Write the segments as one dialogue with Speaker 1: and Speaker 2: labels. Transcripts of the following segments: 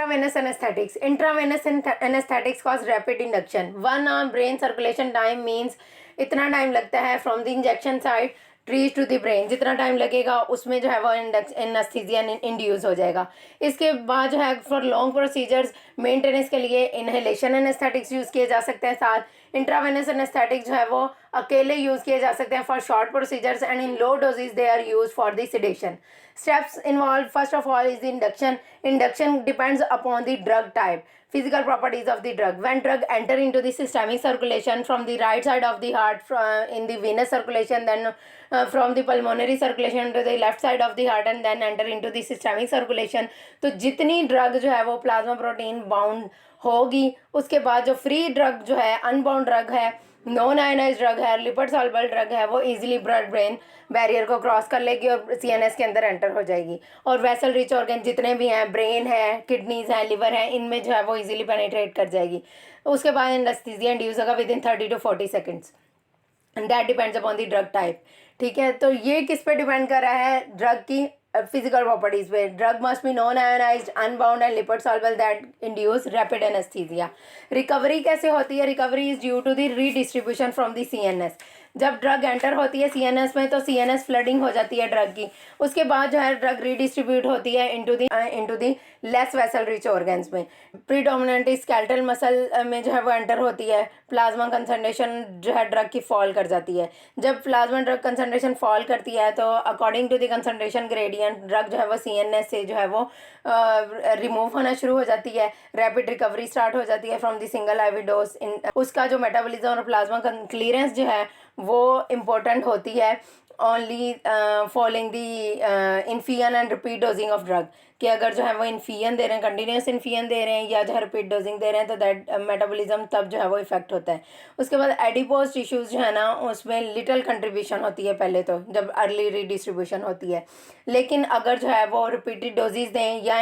Speaker 1: Intravenous anesthetics. Intravenous anesthetics cause rapid induction. 1 hour brain circulation time means इतना time लगता है from the injection side reach to the brain, जितना time लगेगा उसमें जो है वो एनेस्थीसिया इंड्यूस हो जाएगा। इसके बाद जो है फॉर लॉन्ग प्रोसीजर्स मेंटेनेंस के लिए इनहेलेशन एनेस्थेटिक्स यूज़ किए जा सकते हैं। साथ इंट्रावेनस एनेस्थेटिक्स जो है वो अकेले यूज़ किए जा सकते हैं for short procedures and in low doses they are use for the sedation. Steps involved, first of all, is the induction. Induction depends upon the drug type, physical properties of the drug. When drug enter into the systemic circulation from the right side of the heart, in the venous circulation, then from the pulmonary circulation to the left side of the heart, and then enter into the systemic circulation, तो जितनी drug जो है वो plasma protein bound होगी, उसके बाद जो free drug जो है, अनबाउंड ड्रग है, नॉन आयनाइज ड्रग है, लिपिड सॉल्युबल ड्रग है, वो इजीली ब्लड ब्रेन बैरियर को क्रॉस कर लेगी और सीएनएस के अंदर एंटर हो जाएगी। और वेसल रिच ऑर्गन जितने भी हैं, ब्रेन है, किडनीज हैं, लिवर है, इनमें जो है वो इजीली पेनिट्रेट कर जाएगी। उसके बाद एनेस्थीसिया इंड्यूस होगा with in 30 to 40 seconds and that depends upon the drug type. ठीक है, तो ये किस पे डिपेंड कर रहा है? ड्रग की फिजिकल प्रॉपर्टीज पे। Drug must be non ionised, unbound and lipid soluble that induce rapid anaesthesia. Recovery कैसे होती है? Recovery is due to the redistribution from the CNS. जब ड्रग एंटर होती है सीएनएस में तो सीएनएस फ्लडिंग हो जाती है ड्रग की, उसके बाद जो है ड्रग रीडिस्ट्रीब्यूट होती है into the less vessel rich organs में। प्रीडोमिनेंटली स्केलेटल मसल में जो है वो एंटर होती है। प्लाज्मा कंसंट्रेशन जो है ड्रग की फॉल कर जाती है। जब प्लाज्मा ड्रग कंसंट्रेशन फॉल करती है तो according to the concentration gradient drug जो है वो सीएनएस से जो है वो रिमूव होना शुरू हो जाती है। रैपिड रिकवरी स्टार्ट हो जाती है from the single IV dose. उसका जो मेटाबॉलिज्म और प्लाज्मा क्लीयरेंस जो है वो इम्पोर्टेंट होती है ओनली फॉलोइंग दी इन्फियन and repeat dosing of drug, कि अगर जो है वो इन्फियन दे रहे हैं, कंटिन्यूस इन्फियन दे रहे हैं या जो है रिपीट डोजिंग दे रहे हैं तो दैट मेटाबॉलिज्म तब जो है वो इफेक्ट होता है। उसके बाद एडिपोज टिश्यूज़ जो है ना उसमें लिटिल कंट्रीब्यूशन होती है पहले तो, जब अर्ली रीडिस्ट्रीब्यूशन होती है। लेकिन अगर जो है वो रिपीटेड डोजेज दें या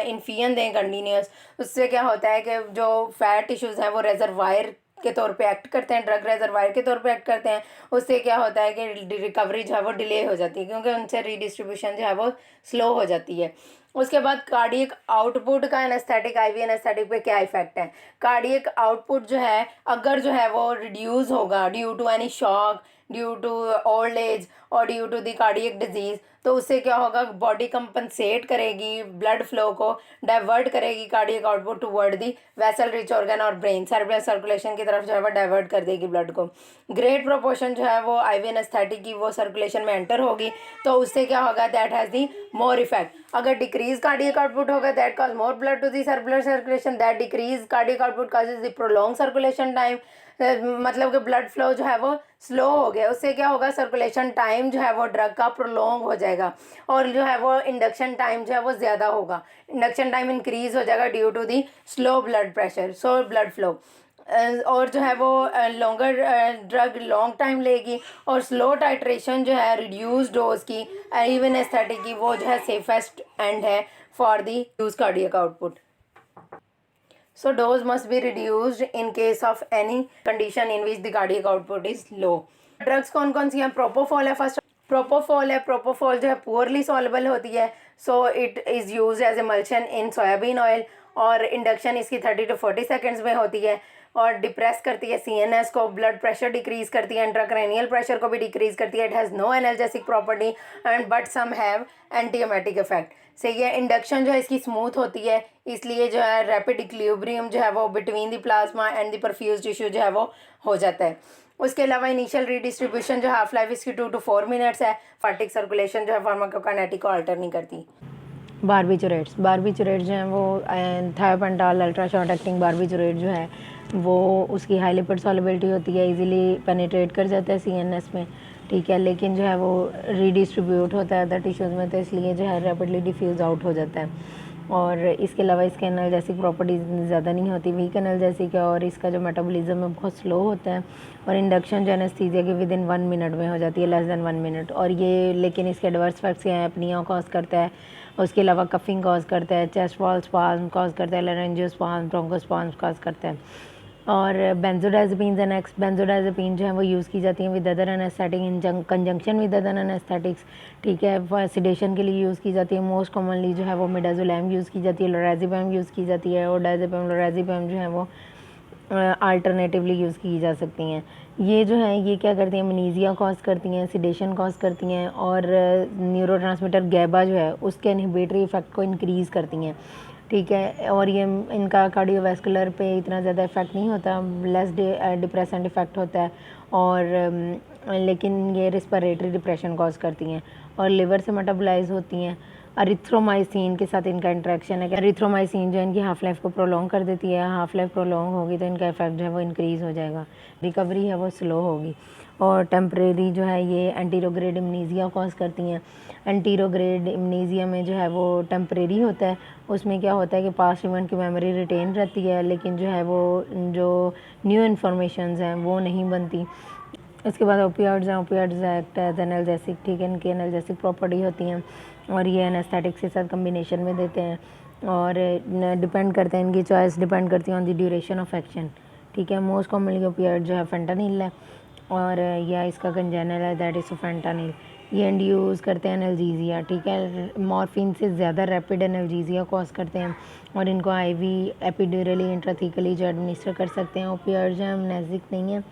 Speaker 1: इन्फियन दें कंटिन्यूस, उससे क्या होता है कि जो फैट टिश्यूज़ हैं वो रेजरवायर के तौर पे एक्ट करते हैं, ड्रग रेजरवायर के तौर पे एक्ट करते हैं। उससे क्या होता है कि रिकवरी जो है वो डिले हो जाती है क्योंकि उनसे रीडिस्ट्रीब्यूशन जो है वो स्लो हो जाती है। उसके बाद कार्डियक आउटपुट का एनेस्थेटिक आईवी एनेस्थेटिक पे क्या इफेक्ट है? कार्डियक आउटपुट जो है अगर जो है वो रिड्यूस होगा due to any shock, due to old age और due to the cardiac disease, तो उससे क्या होगा? बॉडी कंपनसेट करेगी, ब्लड फ्लो को डाइवर्ट करेगी cardiac output toward the vessel rich organ और ब्रेन, सेरेब्रल सर्कुलेशन की तरफ जो है वो डाइवर्ट कर देगी ब्लड को। ग्रेट प्रोपोर्शन जो है वो आईवी एनेस्थेटिक की वो सर्कुलेशन में एंटर होगी, तो उससे क्या होगा? That has the more effect. अगर डिक्रीज कार्डियक आउटपुट होगा that cause more blood to the cerebral circulation, that decrease cardiac output causes the prolong circulation time, मतलब कि ब्लड फ्लो जो है वो स्लो हो गया। उससे क्या होगा? सर्कुलेशन टाइम जो है वो ड्रग का प्रोलॉन्ग हो जाएगा और जो है वो इंडक्शन टाइम जो है वो ज़्यादा होगा। इंडक्शन टाइम इंक्रीज हो जाएगा due to the slow blood pressure, slow blood flow. और जो है वो लॉन्गर ड्रग लॉन्ग टाइम लेगी और स्लो टाइट्रेशन जो है रिड्यूस डोज की इवन एस्थेटिक की वो जो है सेफेस्ट एंड है for the use cardiac output. So dose must be reduced in case of any condition in which the cardiac output is low. Drugs कौन कौन सी हैं? प्रोपोफॉल है फर्स्ट। प्रोपोफॉल है, प्रोपोफॉल जो है पुअरली सॉल्युबल होती है, so it is use as emulsion in soybean oil और इंडक्शन इसकी 30 to 40 सेकेंड्स में होती है और डिप्रेस करती है सीएनएस को, ब्लड प्रेशर डिक्रीज करती है, इंट्राक्रैनियल प्रेशर को भी डिक्रीज करती है। It has no analgesic property and but some have antiemetic effect. सही है। इंडक्शन जो है इसकी स्मूथ होती है, इसलिए जो है रैपिड इक्विलिब्रियम जो है वो between the plasma and the perfuse tissue जो है वो हो जाता है। उसके अलावा इनिशियल रीडिस्ट्रीब्यूशन जो हाफ लाइफ इसकी 2 to 4 मिनट्स है। फार्टिक सर्कुलेशन जो है फार्माकोकाइनेटिक को अल्टर नहीं करती। बारबिचुरेट्स जो हैं वो थायोपेंटाल अल्ट्रा शॉर्ट एक्टिंग बारबिचुरेट जो है वो उसकी हाई लिपिड सॉल्युबिलिटी होती है, इजीली पेनिट्रेट कर जाता है सीएनएस में। ठीक है, लेकिन जो है वो रीडिस्ट्रीब्यूट होता है अदर टिश्यूज़ में, तो इसलिए जो है रैपिडली डिफ्यूज़ आउट हो जाता है। और इसके अलावा इसके एनाल्जेसिक प्रॉपर्टीज़ ज़्यादा नहीं होती, वीक एनाल्जेसिक है और इसका जो मेटाबॉलिज्म है बहुत स्लो होता है और इंडक्शन जो एनेस्थीसिया की विद इन 1 मिनट में हो जाती है, लेस दैन 1 मिनट। और ये लेकिन इसके एडवर्स इफेक्ट्स क्या हैं? अपनिया कॉज करता है, उसके अलावा कफिंग कॉज करता है, चेस्ट वॉल स्पाज्म कॉज करता है, लैरेंजियोस्पाज्म, ब्रोंकोस्पाज्म कॉज करता है। और बेंजोडाइज़ेपिन्स एंड एक्स बेंजोडाइज़ेपिन जो है वो यूज़ की जाती हैं with other anaesthetic in conjunction with other anaesthetics, ठीक है। सिडेशन के लिए यूज़ की जाती है। मोस्ट कॉमनली जो है वो मिडाज़ोलैम यूज़ की जाती है, लोराज़ेपम यूज़ की जाती है, और डायज़ेपम लोराज़ेपम जो है वो अल्टरनेटिवली यूज़ की जा सकती हैं। ये जो है ये क्या करती हैं, अमनीज़िया कॉज करती हैं, सिडेशन कॉज करती हैं, और न्यूरोट्रांसमीटर गैबा जो है उसके इनहिबिटरी इफ़ेक्ट को इंक्रीज़ करती हैं, ठीक है। और ये इनका कार्डियोवैस्कुलर पे इतना ज़्यादा इफ़ेक्ट नहीं होता, लेस डिप्रेसेंट इफ़ेक्ट होता है, और लेकिन ये रिस्पिरेटरी डिप्रेशन कॉज करती हैं और लिवर से मेटाबोलाइज होती हैं। अरिथ्रोमाइसिन के साथ इनका इंटरेक्शन है। अरिथ्रोमाइसिन जो है इनकी हाफ लाइफ को प्रोलॉन्ग कर देती है। हाफ लाइफ प्रोलॉन्ग होगी तो इनका इफेक्ट जो है वो इंक्रीज़ हो जाएगा, रिकवरी है वो स्लो होगी। और टेम्परेरी जो है ये एंटीरोग्रेड इम्नीज़िया कॉज करती हैं। एंटीरोग्रेड इम्नीज़िया में जो है वो टेम्परेरी होता है, उसमें क्या होता है कि पास्ट इवेंट की मेमोरी रिटेन रहती है, लेकिन जो है वो जो न्यू इन्फॉर्मेशंस हैं वो नहीं बनती। इसके बाद ओपियाइड्स हैं, ओपियाइड्स एक्ट एज एनाल्जेसिक, ठीक है, इनकी एनाल्जेसिक प्रॉपर्टी होती हैं और ये एनेस्थेटिक्स के साथ कम्बिनेशन में देते हैं, और डिपेंड करते हैं, इनकी चॉइस डिपेंड करती है on the duration of action, ठीक है। मोस्ट कॉमनली ओपियाइड जो है फेंटानिल है, और या इसका कंजेनल है दैट इज़ फेंटानिल। ये इंड्यूस करते हैं एनाल्जीजिया, ठीक है, मॉर्फिन से ज़्यादा रैपिड एनाल्जीजिया कॉज करते हैं, और इनको आईवी एपिड्यूरली इंट्राथीकली जो एडमिनिस्टर कर सकते हैं। ओपियाइड जो है अमनेसिक नहीं है,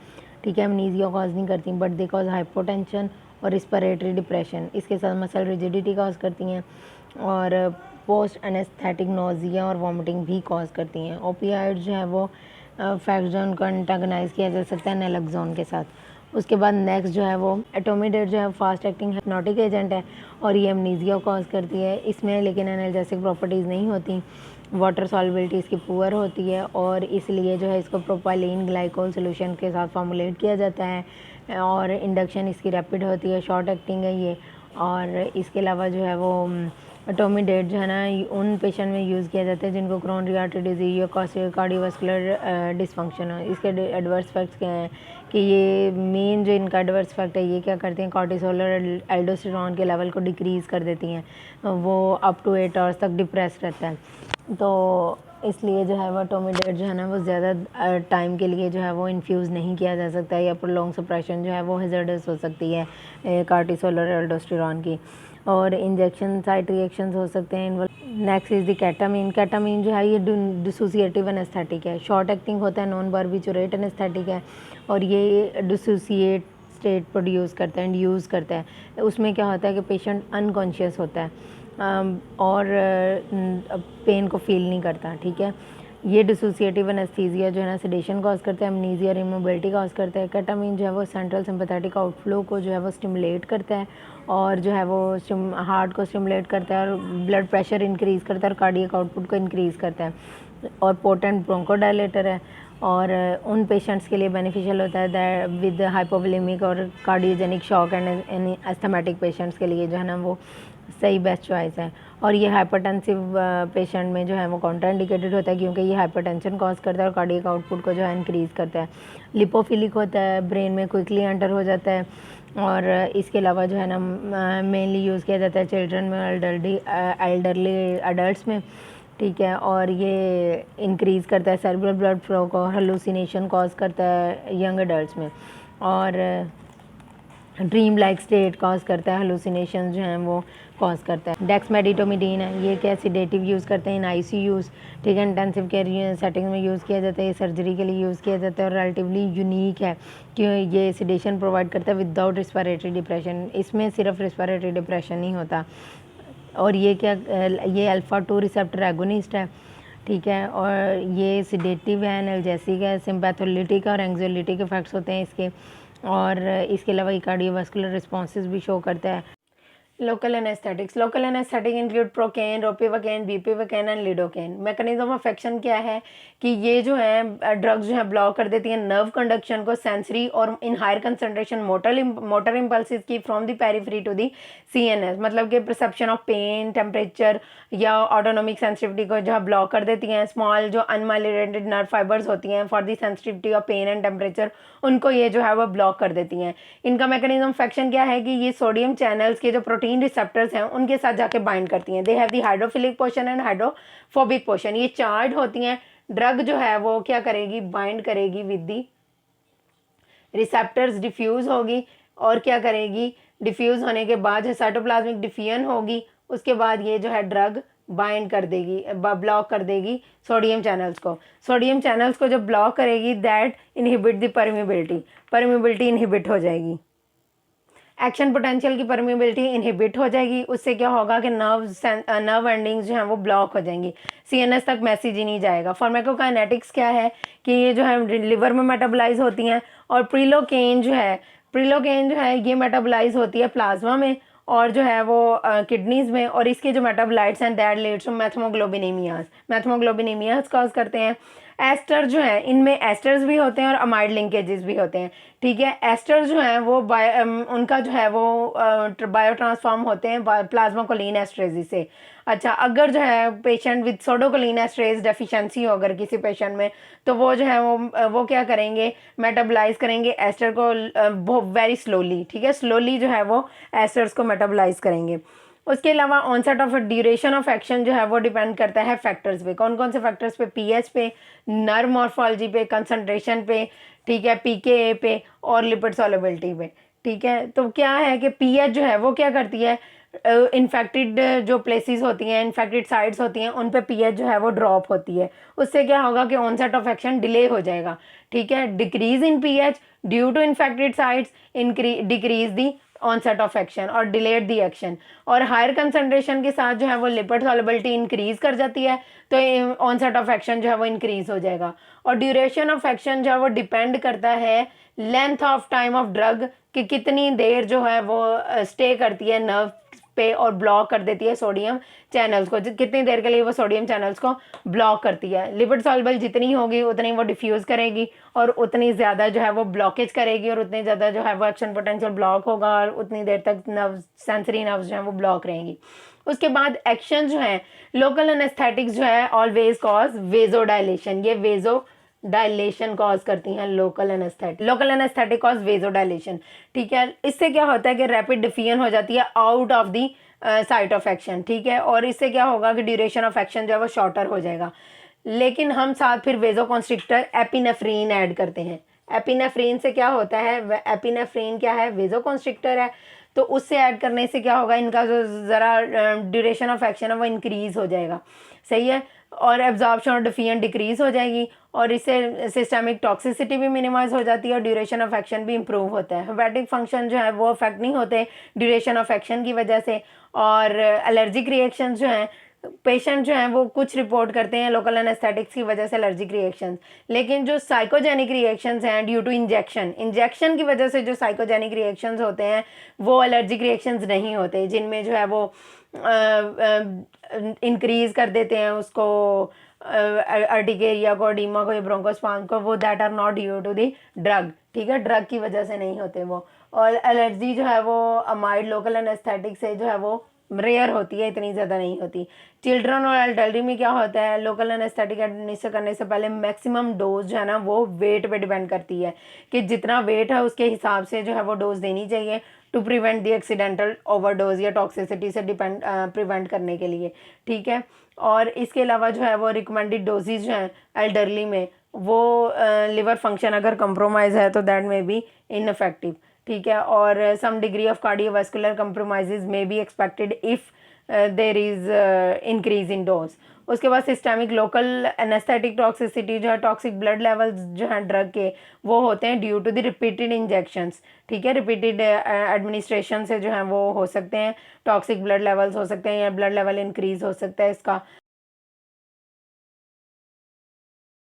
Speaker 1: ठीक है, अमनीजिया कॉज नहीं करती, बट दे कॉज हाइपोटेंशन और रिस्पिरेटरी डिप्रेशन। इसके साथ मसल रिजिडिटी कॉज करती हैं, और पोस्ट एनेस्थेटिक नोजिया और वॉमिटिंग भी कॉज करती हैं। ओपियाइड जो है वो फैक्सजोन को एंटागनाइज किया जा सकता है नैलोक्सोन के साथ। उसके बाद नेक्स्ट जो है वो एटोमिडेट जो है फास्ट एक्टिंग हिप्नोटिक एजेंट है, और ये अमनीजिया कॉज करती है। इसमें लेकिन एनाल्जेसिक प्रॉपर्टीज़ नहीं होती, वाटर सॉल्युबिलिटी इसकी पुअर होती है, और इसलिए जो है इसको प्रोपाइलीन ग्लाइकोल सोल्यूशन के साथ फॉर्मुलेट किया जाता है, और इंडक्शन इसकी रैपिड होती है, शॉर्ट एक्टिंग है ये। और इसके अलावा जो है वो एटोमिडेट जो है ना उन पेशेंट में यूज़ किया जाता है जिनको क्रोनरी आर्टरी डिजीज या कार्डियोवास्कुलर डिसफंक्शन हो। इसके एडवर्स इफेक्ट्स क्या हैं कि ये मेन जो इनका एडवर्स इफेक्ट है ये क्या करते हैं, कॉर्टिसोल और एल्डोस्टेरॉन के लेवल को डिक्रीज़ कर देती हैं, वो अप टू 8 आवर्स तक डिप्रेस रहता है। तो इसलिए जो है वो एटोमिडेट जो है ना वो ज़्यादा टाइम के लिए जो है वो इन्फ्यूज़ नहीं किया जा सकता है, या प्रोलॉन्ग सप्रेशन जो है वो हैज़र्डस हो सकती है कॉर्टिसोल और एल्डोस्टेरॉन की, और इंजेक्शन साइड रिएक्शंस हो सकते हैं। Next is the केटामीन। केटामीन जो है ये डिसोसिएटिव एनेस्थेटिक है, शॉर्ट एक्टिंग होता है, नॉन बार्बिचुरेट एनेस्थेटिक है, और ये डिसोसिएट स्टेट प्रोड्यूस करता है, इंड्यूस करता है। उसमें क्या होता है कि पेशेंट अनकॉन्शियस होता है और पेन को फील नहीं करता, ठीक है। ये डिसोसिएटिव एनेस्थीसिया जो है ना सेडेशन कॉज करता है, अमनीजिया और इमोबिलिटी कॉज करता है। केटामीन जो है वो सेंट्रल सिंपैथेटिक आउटफ्लो को जो है वो स्टिमुलेट करता है, और जो है वो हार्ट को स्टिमुलेट करता है, और ब्लड प्रेशर इंक्रीज़ करता है, और कार्डियक आउटपुट को इंक्रीज़ करता है, और पोटेंट ब्रोंकोडायलेटर है, और उन पेशेंट्स के लिए बेनिफिशियल होता है दैट विद हाइपोवोलेमिक और cardiogenic shock and asthmatic patients के लिए जो है ना वो सही बेस्ट चॉइस है। और ये हाइपरटेंसिव पेशेंट में जो है वो कॉन्ट्राइंडिकेटेड होता है, क्योंकि ये हाइपरटेंशन कॉज करता है और कार्डियक आउटपुट को जो है इंक्रीज़ करता है। लिपोफिलिक होता है, ब्रेन में क्विकली एंटर हो जाता है, और इसके अलावा जो है ना मेनली यूज़ किया जाता है चिल्ड्रन में, एल्डरली अडल्ट्स में, ठीक है। और ये इंक्रीज़ करता है सेरेब्रल ब्लड फ्लो को, हेलुसिनेशन कॉज करता है यंग अडल्ट्स में, और ड्रीम लाइक स्टेट कॉज करता है, हेलुसिनेशन जो हैं वो कॉज करता है। डेक्समेडिटोमिडीन है, ये क्या सिडेटिव यूज़ करते हैं इन आईसीयूज़, ठीक है, इंटेंसिव केयर सेटिंग में यूज़ किया जाता है, ये सर्जरी के लिए यूज़ किया जाता है, और रिलेटिवली यूनिक है कि ये सिडेशन प्रोवाइड करता है विदाउट रिस्पिरेटरी डिप्रेशन। इसमें सिर्फ रिस्पिरेटरी डिप्रेशन नहीं होता। और ये क्या, ये अल्फ़ा 2 रिसेप्टर एगोनिस्ट है, ठीक है, और ये सिडेटिव है, एनाल्जेसिक है, सिम्पैथोलिटिक और एंग्जाइलिटिक इफेक्ट्स होते हैं इसके, और इसके अलावा ये कार्डियोवास्कुलर रिस्पॉन्सेज भी शो करता है। Local anaesthetics. Local anaesthetic include procaine, ropivacaine, bupivacaine and lidocaine. Mechanism of action क्या है कि ये जो है ड्रग्स जो है ब्लॉक कर देती हैं नर्व कंडक्शन को, सेंसरी और in higher concentration motor impulses की from the periphery to the CNS, मतलब कि परसेप्शन ऑफ पेन, टेम्परेचर या ऑटोनोमिक सेंसिटिविटी को जो है ब्लॉक कर देती हैं। स्मॉल जो अनमाइलिनेटेड नर्व फाइबर्स होती हैं for the sensitivity of pain and temperature, उनको ये जो है वो ब्लॉक कर देती हैं। इनका मैकेनिज्म ऑफ एक्शन क्या है कि ये सोडियम चैनल्स के जो प्रोटीन रिसेप्टर्स हैं उनके साथ जाके बाइंड करती हैं। They have the hydrophilic portion and hydrophobic portion. ये चार्ज होती हैं ड्रग जो है वो क्या करेगी, बाइंड करेगी विद दी रिसेप्टर्स, डिफ्यूज़ होगी और क्या करेगी, डिफ्यूज़ होने के बाद साइटोप्लाज्मिक डिफियन होगी, उसके बाद ये जो है ड्रग बाइंड कर देगी, ब्लॉक कर देगी सोडियम चैनल्स को। सोडियम चैनल्स को जब ब्लॉक करेगी that inhibit the permeability inhibit हो जाएगी, एक्शन पोटेंशियल की परमिबिलिटी इनहिबिट हो जाएगी। उससे क्या होगा कि नर्व एंडिंग्स जो हैं वो ब्लॉक हो जाएंगी, सीएनएस तक मैसेज ही नहीं जाएगा। फार्माकोकाइनेटिक्स क्या है कि ये जो है लिवर में मेटाबोलाइज होती हैं और प्रिलोकेन जो है ये मेटाबोलाइज होती है प्लाज्मा में और जो है वो किडनीज में, और इसके जो मेटाबोलाइट्स हैं दैट लीड्स टू मैथमोग्लोबिनेमियाज कॉज करते हैं। एस्टर जो है, इनमें एस्टर्स भी होते हैं और अमाइड लिंकेजेस भी होते हैं, ठीक है। एस्टर जो है वो उनका जो है वो बायो ट्रांसफॉर्म होते हैं प्लाज्मा कोलिन एस्ट्रेज से। अच्छा, अगर जो है पेशेंट विद सोडोकोलिन एस्ट्रेज डेफिशिएंसी हो अगर किसी पेशेंट में, तो वो जो है वो क्या करेंगे, मेटाबोलाइज करेंगे एस्टर को वेरी स्लोली, ठीक है, स्लोली जो है वो एस्टर्स को मेटाबोलाइज करेंगे। उसके अलावा onset of duration of action जो है वो डिपेंड करता है फैक्टर्स पे। कौन कौन से फैक्टर्स पे, पीएच पे, नर्व मॉर्फोलॉजी पे, कंसंट्रेशन पे, ठीक है, पीकेए पे और लिपिड सॉल्युबिलिटी पे, ठीक है। तो क्या है कि पीएच जो है वो क्या करती है, इन्फेक्टेड जो प्लेसेस होती हैं, इन्फेक्टेड साइट्स होती हैं, उन पे पीएच जो है वो ड्रॉप होती है। उससे क्या होगा कि ऑनसेट ऑफ एक्शन डिले हो जाएगा, ठीक है। Decrease in pH due to infected sites decrease the onset of action और डिलेड दी एक्शन। और हायर कंसंट्रेशन के साथ जो है वो लिपिड सॉल्युबिलिटी इंक्रीज कर जाती है, तो ऑनसेट ऑफ एक्शन जो है वो इंक्रीज हो जाएगा। और ड्यूरेशन ऑफ एक्शन जो है वो डिपेंड करता है length of time of drug, कि कितनी देर जो है वो स्टे करती है नर्व पे और ब्लॉक कर देती है सोडियम चैनल्स को, कितनी देर के लिए वो सोडियम चैनल्स को ब्लॉक करती है। लिपिड सॉल्युबल जितनी होगी उतनी वो डिफ्यूज़ करेगी और उतनी ज़्यादा जो है वो ब्लॉकेज करेगी और उतनी ज़्यादा जो है वो एक्शन पोटेंशियल ब्लॉक होगा और उतनी देर तक नर्व सेंसरी नर्व्स जो है वो ब्लॉक रहेंगी। उसके बाद एक्शन जो है, लोकल एनेस्थेटिक्स जो है ऑलवेज कॉज वेजोडाइलेशन, ये वेजोडाइलेशन कॉज करती हैं लोकल एनेस्थेटिक कॉज वेजोडाइलेशन, ठीक है। इससे क्या होता है कि रैपिड डिफियन हो जाती है out of the site of action, ठीक है। और इससे क्या होगा कि ड्यूरेशन ऑफ एक्शन जो है वो शॉर्टर हो जाएगा। लेकिन हम साथ फिर वेजोकॉन्स्ट्रिक्टर एपिनेफ्रीन ऐड करते हैं। एपिनेफ्रीन से क्या होता है, एपिनेफ्रीन क्या है, वेजोकॉन्स्ट्रिक्टर है, तो उससे ऐड करने से क्या होगा, इनका जो ज़रा ड्यूरेशन ऑफ एक्शन है वो इंक्रीज़ हो जाएगा, सही है। और एब्जॉर्प्शन और डिफियन डिक्रीज़ हो जाएगी और इससे सिस्टमिक टॉक्सिसिटी भी मिनिमाइज हो जाती है और ड्यूरेशन ऑफ एक्शन भी इंप्रूव होता है। हेपेटिक फंक्शन जो है वो अफेक्ट नहीं होते ड्यूरेशन ऑफ एक्शन की वजह से। और एलर्जिक रिएक्शंस जो हैं, पेशेंट जो हैं वो कुछ रिपोर्ट करते हैं लोकल एनेस्थेटिक्स की वजह से एलर्जिक रिएक्शंस, लेकिन जो साइकोजेनिक रिएक्शंस हैं ड्यू टू इंजेक्शन की वजह से जो साइकोजेनिक रिएक्शंस होते हैं वो एलर्जिक रिएक्शंस नहीं होते, जिनमें जो है वो इंक्रीज कर देते हैं उसको अर्टिकेरिया को, एडिमा को या ब्रोंकोस्पाज्म को, वो that are not due to the drug, ठीक है, ड्रग की वजह से नहीं होते वो। और एलर्जी जो है वो अमाइड लोकल एनेस्थेटिक से जो है वो रेयर होती है, इतनी ज़्यादा नहीं होती। चिल्ड्रन और एल्डरली में क्या होता है, लोकल एनेस्थेटिक एडमिनिस्टर करने से पहले मैक्सिमम डोज जो है ना वो वेट पे डिपेंड करती है, कि जितना वेट है उसके हिसाब से जो है वो डोज देनी चाहिए to prevent the accidental overdose या टॉक्सिसिटी से प्रिवेंट करने के लिए, ठीक है। और इसके अलावा जो है वो रिकमेंडेड डोजेज जो हैं एल्डरली में, वो लिवर फंक्शन अगर कंप्रोमाइज़ है तो दैट में बी इनफेक्टिव, ठीक है। और सम डिग्री ऑफ कार्डियोवास्कुलर कंप्रोमाइजेज में be expected if there is increase in dose. उसके बाद सिस्टमिक लोकल एनेस्थेटिक टॉक्सिसिटी जो है, टॉक्सिक ब्लड लेवल्स जो हैं ड्रग के वो होते हैं due to the repeated injections, ठीक है, रिपीटेड एडमिनिस्ट्रेशन से जो है वो हो सकते हैं, टॉक्सिक ब्लड लेवल्स हो सकते हैं या ब्लड लेवल इंक्रीज हो सकता है इसका।